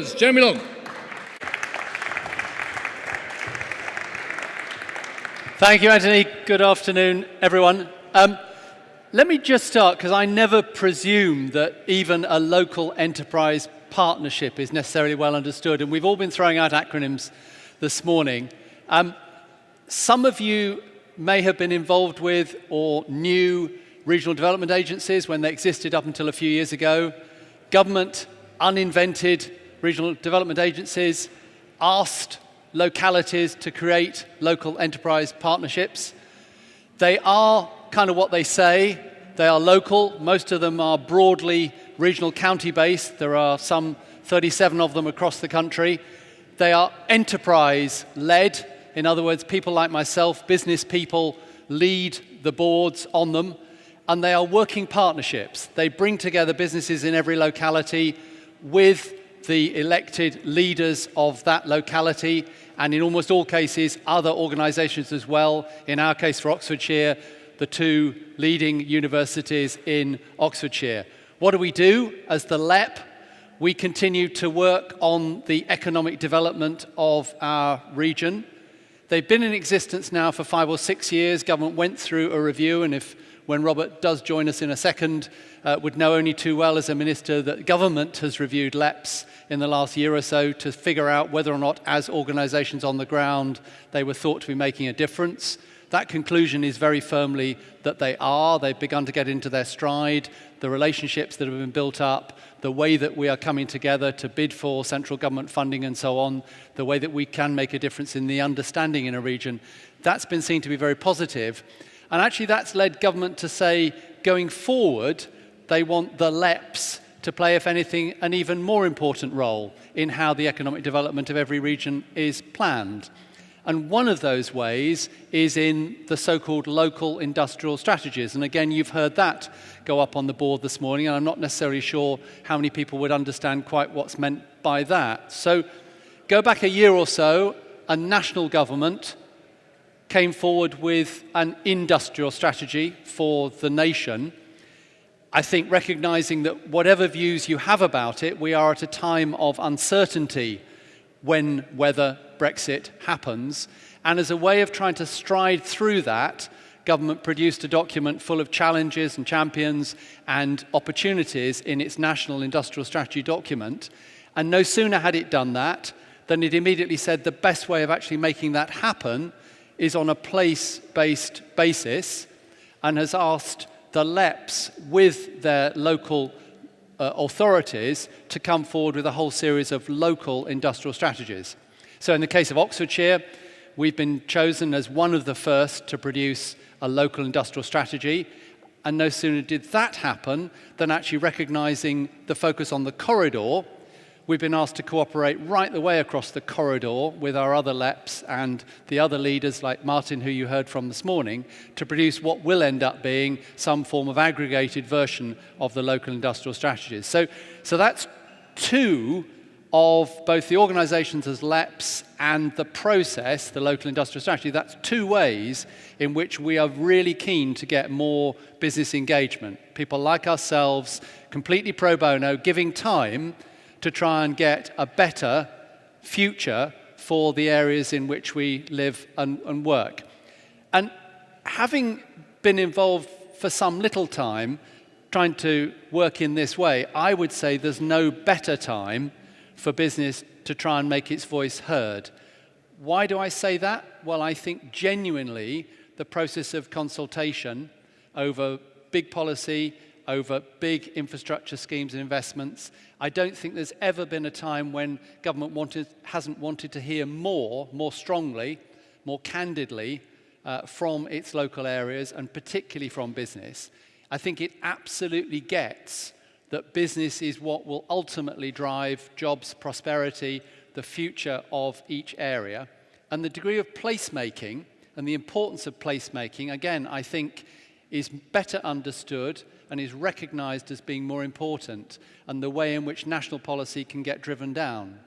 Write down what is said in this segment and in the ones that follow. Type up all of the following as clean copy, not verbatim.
Wales. Jeremy Long. Thank you, Anthony. Good afternoon, everyone. Let me just start, because I never presume that even a local enterprise partnership is necessarily well understood, and we've all been throwing out acronyms this morning. Some of you may have been involved with or knew regional development agencies when they existed up until a few years ago. Government uninvented regional development agencies, asked localities to create local enterprise partnerships. They are kind of what they say. They are local. Most of them are broadly regional county-based. There are some 37 of them across the country. They are enterprise-led. In other words, people like myself, business people, lead the boards on them. And they are working partnerships. They bring together businesses in every locality with the elected leaders of that locality, and in almost all cases, other organisations as well. In our case for Oxfordshire, the two leading universities in Oxfordshire. What do? As the LEP, we continue to work on the economic development of our region. They've been in existence now for 5 or 6 years. Government went through a review, and when Robert does join us in a second, would know only too well as a minister that government has reviewed LEPs in the last year or so to figure out whether or not, as organisations on the ground, they were thought to be making a difference. That conclusion is very firmly that they are. They've begun to get into their stride. The relationships that have been built up, the way that we are coming together to bid for central government funding and so on, the way that we can make a difference in the understanding in a region, that's been seen to be very positive. And actually that's led government to say, going forward, they want the LEPs to play, if anything, an even more important role in how the economic development of every region is planned. And one of those ways is in the so-called local industrial strategies. And again, you've heard that go up on the board this morning, and I'm not necessarily sure how many people would understand quite what's meant by that. So go back a year or so, a national government came forward with an industrial strategy for the nation. I think recognizing that whatever views you have about it, we are at a time of uncertainty whether Brexit happens. And as a way of trying to stride through that, government produced a document full of challenges and champions and opportunities in its national industrial strategy document. And no sooner had it done that than it immediately said the best way of actually making that happen is on a place-based basis, and has asked the LEPs with their local authorities to come forward with a whole series of local industrial strategies. So in the case of Oxfordshire, we've been chosen as one of the first to produce a local industrial strategy, and no sooner did that happen than actually recognising the focus on the corridor, we've been asked to cooperate right the way across the corridor with our other LEPs and the other leaders like Martin, who you heard from this morning, to produce what will end up being some form of aggregated version of the local industrial strategies. So that's two of both the organisations as LEPs and the process, the local industrial strategy. That's two ways in which we are really keen to get more business engagement. People like ourselves, completely pro bono, giving time to try and get a better future for the areas in which we live and work. And having been involved for some little time trying to work in this way, I would say there's no better time for business to try and make its voice heard. Why do I say that? Well, I think genuinely the process of consultation over big policy, over big infrastructure schemes and investments, I don't think there's ever been a time when government hasn't wanted to hear more strongly, more candidly from its local areas, and particularly from business. I think it absolutely gets that business is what will ultimately drive jobs, prosperity, the future of each area. And the degree of placemaking and the importance of placemaking, again, I think is better understood and is recognised as being more important, and the way in which national policy can get driven down.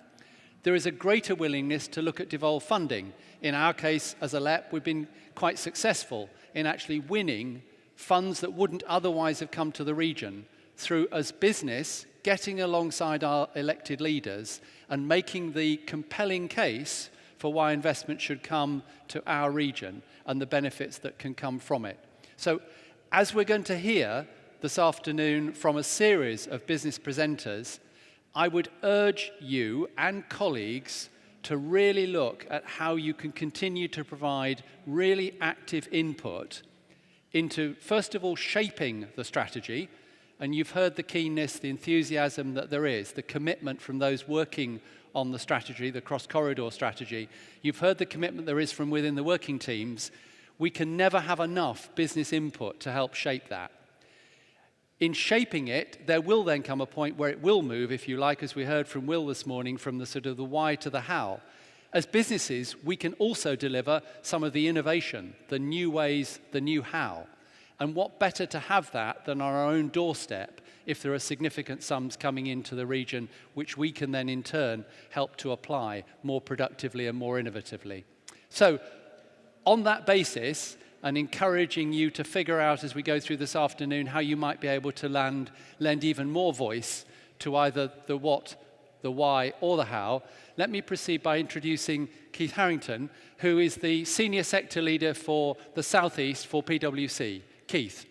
There is a greater willingness to look at devolved funding. In our case, as a LEP, we've been quite successful in actually winning funds that wouldn't otherwise have come to the region through, as business, getting alongside our elected leaders and making the compelling case for why investment should come to our region and the benefits that can come from it. So, as we're going to hear this afternoon from a series of business presenters, I would urge you and colleagues to really look at how you can continue to provide really active input into, first of all, shaping the strategy. And you've heard the keenness, the enthusiasm that there is, the commitment from those working on the strategy, the cross-corridor strategy. You've heard the commitment there is from within the working teams. We can never have enough business input to help shape that. In shaping it, there will then come a point where it will move, if you like, as we heard from Will this morning, from the sort of the why to the how. As businesses, we can also deliver some of the innovation, the new ways, the new how. And what better to have that than on our own doorstep if there are significant sums coming into the region, which we can then in turn help to apply more productively and more innovatively. So, on that basis, and encouraging you to figure out as we go through this afternoon how you might be able to lend even more voice to either the what, the why, or the how, let me proceed by introducing Keith Harrington, who is the Senior Sector Leader for the South East for PwC. Keith.